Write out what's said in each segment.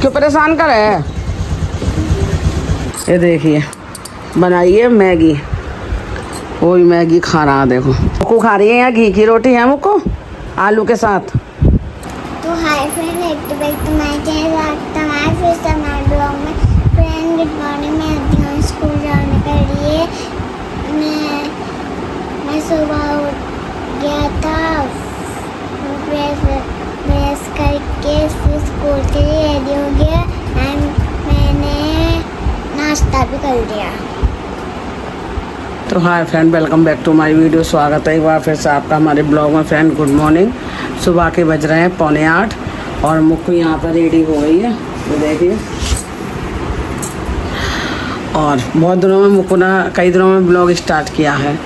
क्यों परेशान कर रहे हैं? ये देखिए बनाइए मैगी। वही मैगी खा रहा, देखो मुक्कू खा रही है। यहाँ घी की रोटी है मुक्कू आलू के साथ। तो hi friend, back to my channel. तुम्हारे फिर से हमारे ब्लॉग में। Friend good morning. मैं अभी हूँ स्कूल जाने के लिए। मैं सुबह उठ गया था, प्रेस करके फिर स्कूल के लिए रेडी हो गया एंड मैंने नाश्ता भी कर लिया। तो hi friend, welcome back to my video. स्वागत है एक बार फिर से आपका हमारे ब्लॉग में। Friend good morning. सुबह के बज रहे हैं 7:45 और मुक्कू यहाँ पर रेडी हो गई है, तो देखिए। और बहुत दिनों में मुक्कू ने कई दिनों में ब्लॉग स्टार्ट किया है,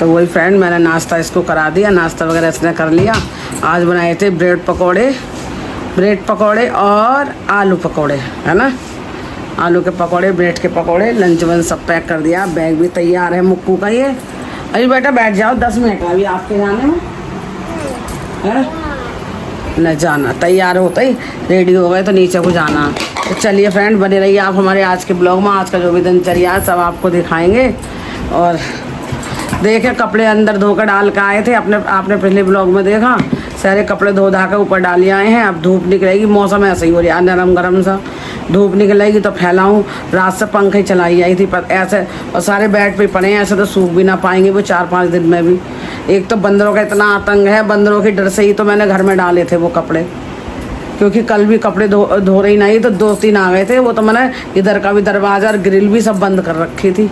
तो वही फ्रेंड मैंने नाश्ता इसको करा दिया। नाश्ता वगैरह इसने कर लिया। आज बनाए थे ब्रेड पकौड़े और आलू पकौड़े, है ना। आलू के पकौड़े, ब्रेड के पकौड़े, लंच वंच सब पैक कर दिया। बैग भी तैयार है मुक्कू का। ये अभी बेटा बैठ जाओ, 10 मिनट अभी आपके जाने में है न। जाना तैयार होता ही रेडी हो गए तो नीचे को जाना। तो चलिए फ्रेंड, बने रहिए आप हमारे आज के ब्लॉग में। आज का जो भी दिनचर्या है सब आपको दिखाएंगे। और देखे कपड़े अंदर धोकर डाल के आए थे, आपने पिछले ब्लॉग में देखा। सारे कपड़े धो धा के ऊपर डाल आए हैं। अब धूप निकलेगी, मौसम ऐसा ही हो रहा है नरम गरम सा। धूप निकलेगी तो फैलाऊँ। रात से पंखे चलाई आई थी पर ऐसे, और सारे बेड पे पड़े हैं। ऐसे तो सूख भी ना पाएंगे वो 4-5 दिन में भी। एक तो बंदरों का इतना आतंक है, बंदरों के डर से ही तो मैंने घर में डाले थे वो कपड़े। क्योंकि कल भी कपड़े धो रही नहीं तो 2-3 आ गए थे। वो तो मैंने इधर का भी दरवाज़ा और ग्रिल भी सब बंद कर रखी थी।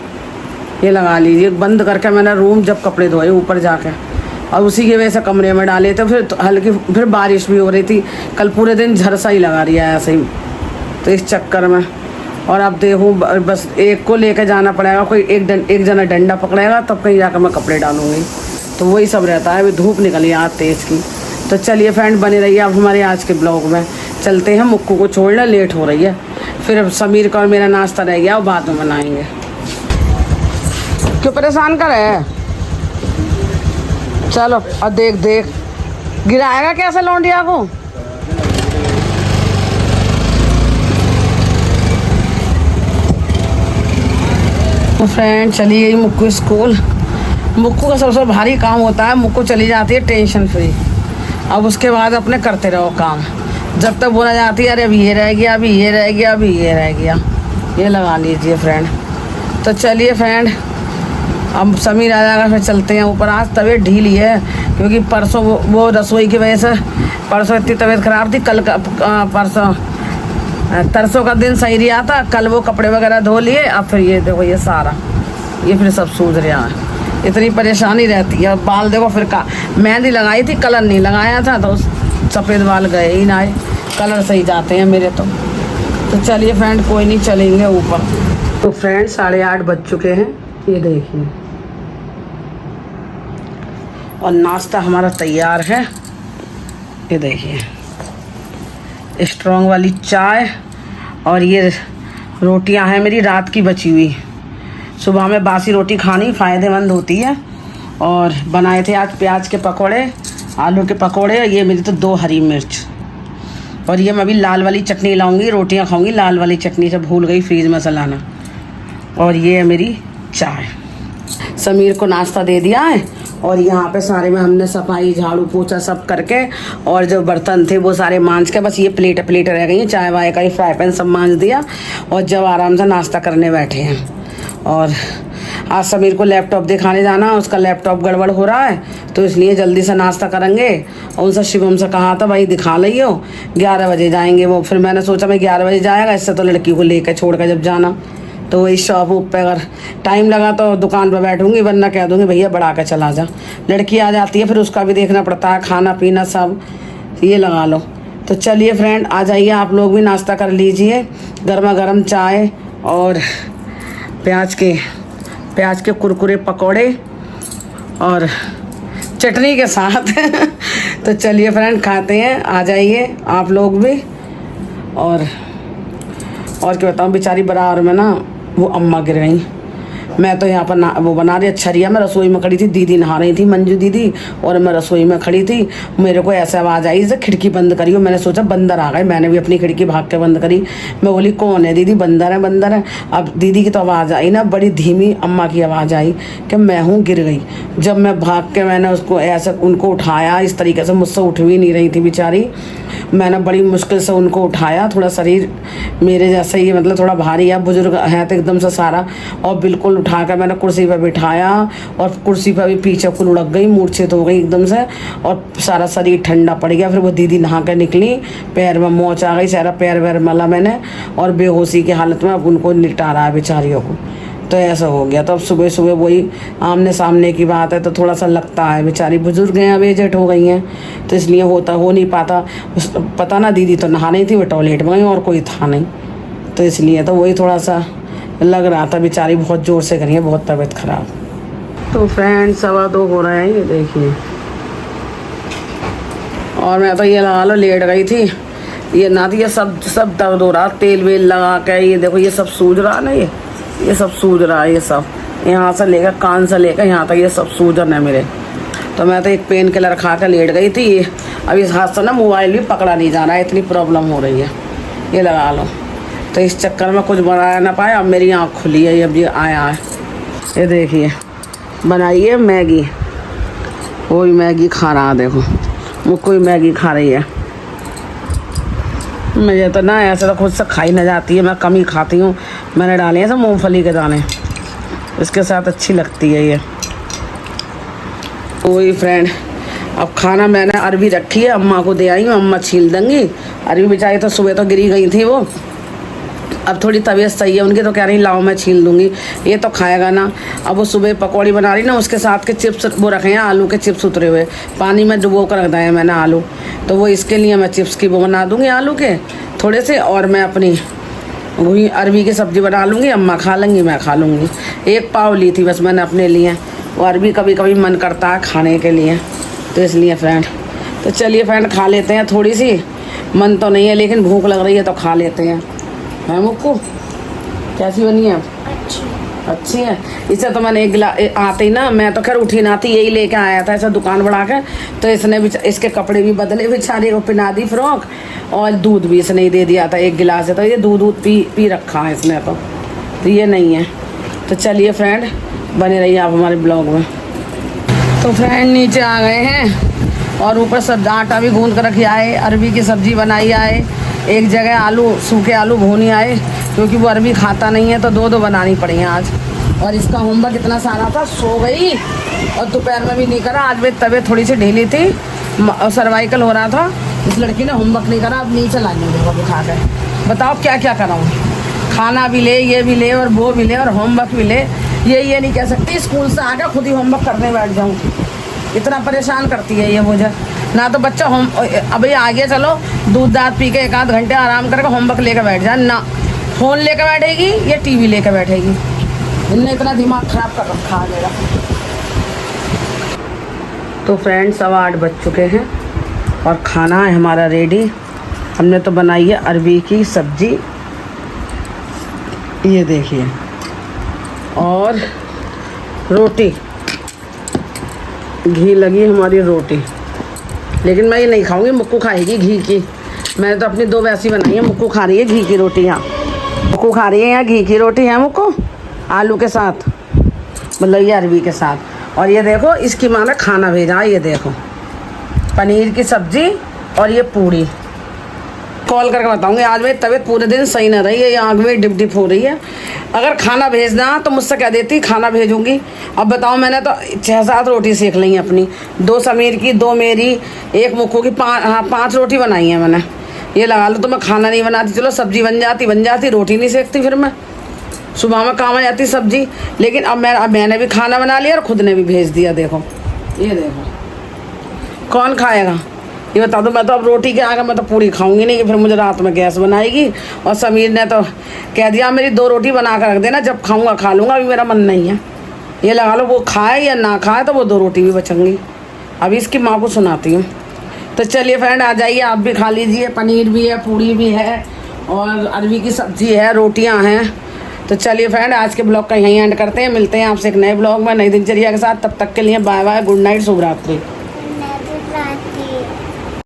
ये लगा लीजिए, बंद करके मैंने रूम जब कपड़े धोए ऊपर जाके, और उसी की वजह से कमरे में डाले थे। फिर बारिश भी हो रही थी कल, पूरे दिन झरसा ही लगा रही है ऐसे ही, तो इस चक्कर में। और अब देखूँ बस एक को लेकर जाना पड़ेगा, कोई एक जना डंडा पकड़ेगा तब कहीं जाकर मैं कपड़े डालूँगी। तो वही सब रहता है। अभी धूप निकली आज तेज़ की। तो चलिए फ्रेंड, बने रहिए आप हमारे आज के ब्लॉग में। चलते हैं, मुक्कू को छोड़ना लेट हो रही है। फिर समीर का और मेरा नाश्ता रह गया, वो बाद में बनाएंगे। क्यों परेशान कर रहे हैं? चलो और देख गिराएगा कैसे लौंडिया को। तो फ्रेंड चली गई मुक्कू स्कूल। मुक्कू का सबसे भारी काम होता है, मुक्कू चली जाती है टेंशन फ्री। अब उसके बाद अपने करते रहो काम, जब तक बोला जाती है अरे अभी ये रह गया, अभी ये रह गया, अभी ये रह गया। ये लगा लीजिए फ्रेंड। तो चलिए फ्रेंड, अब समीर आ जाएगा फिर चलते हैं ऊपर। आज तबीयत ढीली है क्योंकि परसों वो रसोई की वजह से परसों इतनी तबीयत ख़राब थी। कल का तरसों का दिन सही रहा था। कल वो कपड़े वगैरह धो लिए। अब फिर ये देखो ये सारा ये फिर सब सूझ रहा है। इतनी परेशानी रहती है। बाल देखो फिर का मेहंदी लगाई थी, कलर नहीं लगाया था तो सफ़ेद बाल गए ही ना। कलर सही जाते हैं मेरे तो चलिए फ्रेंड, कोई नहीं, चलेंगे ऊपर। तो फ्रेंड 8:30 बज चुके हैं, ये देखिए। और नाश्ता हमारा तैयार है, ये देखिए। स्ट्रॉन्ग वाली चाय और ये रोटियां हैं मेरी रात की बची हुई। सुबह में बासी रोटी खानी फ़ायदेमंद होती है। और बनाए थे आज प्याज के पकोड़े, आलू के पकोड़े। ये मेरी तो 2 हरी मिर्च। और ये मैं अभी लाल वाली चटनी लाऊंगी, रोटियां खाऊंगी लाल वाली चटनी से, भूल गई फ्रीज में से लाना। और ये है मेरी चाय। समीर को नाश्ता दे दिया है। और यहाँ पे सारे में हमने सफाई झाड़ू पोछा सब करके, और जो बर्तन थे वो सारे मांज के, बस ये प्लेट रह गई हैं। चाय वाय का, ये फ्राई पैन सब मांज दिया। और जब आराम से नाश्ता करने बैठे हैं। और आज समीर को लैपटॉप दिखाने जाना, उसका लैपटॉप गड़बड़ हो रहा है तो इसलिए जल्दी से नाश्ता करेंगे। और उनसे शिवम से कहा था भाई दिखा लियो, 11 बजे जाएंगे वो। फिर मैंने सोचा मैं 11 बजे जाएगा, इससे तो लड़की को लेकर छोड़ कर जब जाना तो वही शॉप पे अगर टाइम लगा तो दुकान पर बैठूंगी, वरना कह दूँगी भैया बढ़ा कर चला जा। लड़की आ जाती है फिर उसका भी देखना पड़ता है, खाना पीना सब। ये लगा लो। तो चलिए फ्रेंड, आ जाइए आप लोग भी, नाश्ता कर लीजिए। गर्मा गर्म चाय और प्याज के कुरकुरे पकोड़े और चटनी के साथ। तो चलिए फ्रेंड खाते हैं, आ जाइए आप लोग भी। और क्या बताऊँ, बेचारी बराबर में ना वो अम्मा गिर गई। मैं तो यहाँ पर वो बना रही छरिया में, रसोई में खड़ी थी, दीदी नहा रही थी, मंजू दीदी, और मैं रसोई में खड़ी थी। मेरे को ऐसे आवाज़ आई जैसे खिड़की बंद करी हो। मैंने सोचा बंदर आ गए, मैंने भी अपनी खिड़की भाग के बंद करी। मैं बोली कौन है दीदी? बंदर है बंदर है। अब दीदी की तो आवाज़ आई ना, बड़ी धीमी अम्मा की आवाज़ आई कि मैं हूँ, गिर गई। जब मैं भाग के मैंने उसको ऐसे उनको उठाया, इस तरीके से मुझसे उठ भी नहीं रही थी बेचारी, मैंने बड़ी मुश्किल से उनको उठाया। थोड़ा शरीर मेरे जैसा ही मतलब थोड़ा भारी है, बुजुर्ग है तो एकदम से सारा, और बिल्कुल उठा कर मैंने कुर्सी पर बिठाया, और कुर्सी पर भी पीछे को लुढ़क गई, मूर्छित हो गई एकदम से, और सारा शरीर ठंडा पड़ गया। फिर वो दीदी नहा कर निकली, पैर में मोच आ गई, सारा पैर वैर मला मैंने, और बेहोशी की हालत में अब उनको लिटा रहा है बेचारियों को। तो ऐसा हो गया। तो अब सुबह सुबह वही आमने सामने की बात है, तो थोड़ा सा लगता है, बेचारी बुजुर्ग हैं, अब एजेड हो गई हैं, तो इसलिए हो नहीं पाता। पता ना, दीदी तो नहा नहीं थी, वो टॉयलेट में गई और कोई था नहीं, तो इसलिए तो वही थोड़ा सा लग रहा था। बेचारी बहुत ज़ोर से करी है, बहुत तबीयत खराब। तो फ्रेंड 2:15 हो रहे हैं, ये देखिए, और मैं तो ये लगा लो लेट गई थी, ये ना तो ये सब दर्द हो रहा, तेल वेल लगा के, ये देखो ये सब सूज रहा ना, ये सब सूज रहा है, ये सब यहाँ से लेकर कान से लेकर यहाँ तक ये सब सूजन है मेरे। तो मैं तो एक पेन किलर खा कर लेट गई थी। अब इस हाथ से ना मोबाइल भी पकड़ा नहीं जा रहा है, इतनी प्रॉब्लम हो रही है, ये लगा लो। तो इस चक्कर में कुछ बनाया ना पाया। अब मेरी आँख खुली है, अब ये आया है, ये देखिए बनाई है मैगी, वही मैगी खा रहा, देखो मुझको मैगी खा रही है। मुझे तो ना ऐसे तो खुद से खाई ना जाती है, मैं कम ही खाती हूँ। मैंने डाले हैं सब मूंगफली के दाने, इसके साथ अच्छी लगती है ये। वही फ्रेंड, अब खाना मैंने अरबी रखी है, अम्मा को दे आई हूँ, अम्मा छील देंगी। अरबी बेचारी तो सुबह तो गिरी गई थी वो, अब थोड़ी तबीयत सही है उनकी, तो कह रही लाओ मैं छील दूँगी, ये तो खाएगा ना। अब वो सुबह पकौड़ी बना रही ना, उसके साथ के चिप्स वो रखे हैं, आलू के चिप्स उतरे हुए, पानी में डुबो कर रख दिए मैंने आलू, तो वो इसके लिए मैं चिप्स की वो बना दूँगी आलू के थोड़े से, और मैं अपनी वही अरबी की सब्ज़ी बना लूँगी, अम्मा खा लेंगी, मैं खा लूँगी। एक पाव ली थी बस मैंने अपने लिए, वो अरबी कभी कभी मन करता है खाने के लिए, तो इसलिए फ्रेंड। तो चलिए फ्रेंड खा लेते हैं, थोड़ी सी मन तो नहीं है लेकिन भूख लग रही है तो खा लेते हैं। है मुक्कू, कैसी बनी है? अच्छी है। इसे तो मैंने एक गिलास आते ही ना, मैं तो खैर उठी ना थी, यही लेके आया था ऐसा दुकान बढ़ा के, तो इसने भी इसके कपड़े भी बदले, बेचारे को पहना दी फ्रॉक, और दूध भी इसने ही दे दिया था एक गिलास है, तो ये दूध पी रखा है इसने, तो ये नहीं है। तो चलिए फ्रेंड बने रहिए आप हमारे ब्लॉग में। तो फ्रेंड नीचे आ गए हैं, और ऊपर सब आटा भी गूंद कर रखी आए, अरबी की सब्ज़ी बनाई आए, एक जगह आलू सूखे आलू भूनी आए, क्योंकि वो अरबी खाता नहीं है, तो दो बनानी पड़ी हैं आज। और इसका होमवर्क इतना सारा था, सो गई और दोपहर में भी नहीं करा। आज मेरी तबीयत थोड़ी सी ढीली थी, सर्वाइकल हो रहा था, इस लड़की ने होमवर्क नहीं करा। अब नीचे ला देखो बिठा कर, बताओ क्या क्या कराऊँ, खाना भी ले, ये भी ले, और वो भी ले, और होमवर्क भी ले। ये नहीं कह सकती स्कूल से आकर खुद ही होमवर्क करने बैठ जाऊँ, इतना परेशान करती है ये मुझे। ना तो बच्चा अभी आगे चलो दूध दाँत पी के 1-8 घंटे आराम करके होमवर्क लेकर बैठ जाए, ना फ़ोन लेकर बैठेगी या टीवी लेकर बैठेगी। इनने इतना दिमाग ख़राब कर रखा है मेरा। तो फ्रेंड्स 8:15 बज चुके हैं और खाना है हमारा रेडी। हमने तो बनाई है अरबी की सब्ज़ी, ये देखिए, और रोटी, घी लगी हमारी रोटी, लेकिन मैं ये नहीं खाऊंगी, मुक्कू खाएगी घी की। मैंने तो अपनी 2 वैसी बनाई है, मुक्कू खा रही है घी की रोटी। यहाँ मुक्कू खा रही है, यहाँ घी की रोटी है मुक्कू, आलू के साथ, मतलब ये अरबी के साथ। और ये देखो इसकी माँ ने खाना भेजा, ये देखो पनीर की सब्ज़ी और ये पूड़ी। कॉल करके बताऊंगी, आज मेरी तबीयत पूरे दिन सही ना रही है, ये आँख में डिप डिप हो रही है। अगर खाना भेजना तो मुझसे कह देती खाना भेजूंगी। अब बताओ, मैंने तो 6-7 रोटी सेक ली हैं अपनी, 2 समीर की, 2 मेरी, 1 मुक्कू की, 5 रोटी बनाई है मैंने। ये लगा लो तो मैं खाना नहीं बनाती, चलो सब्ज़ी बन जाती, रोटी नहीं सेकती, फिर मैं सुबह में काम आ जाती सब्ज़ी। लेकिन अब मैंने भी खाना बना लिया और खुद ने भी भेज दिया। देखो ये देखो, कौन खाएगा ये बता दो। मैं तो अब रोटी के आगे मैं तो पूरी खाऊंगी नहीं, कि फिर मुझे रात में गैस बनाएगी। और समीर ने तो कह दिया मेरी 2 रोटी बना कर रख देना, जब खाऊंगा खा लूँगा, अभी मेरा मन नहीं है। ये लगा लो वो खाए या ना खाए तो वो 2 रोटी भी बचेंगी। अभी इसकी माँ को सुनाती हूँ। तो चलिए फ्रेंड आ जाइए, आप भी खा लीजिए, पनीर भी है, पूड़ी भी है, और अरबी की सब्ज़ी है, रोटियाँ हैं। तो चलिए फ्रेंड, आज के ब्लॉग का यहीं एंड करते हैं। मिलते हैं आपसे एक नए ब्लॉग में, नई दिनचर्या के साथ। तब तक के लिए बाय बाय, गुड नाइट, शुभ रात्रि।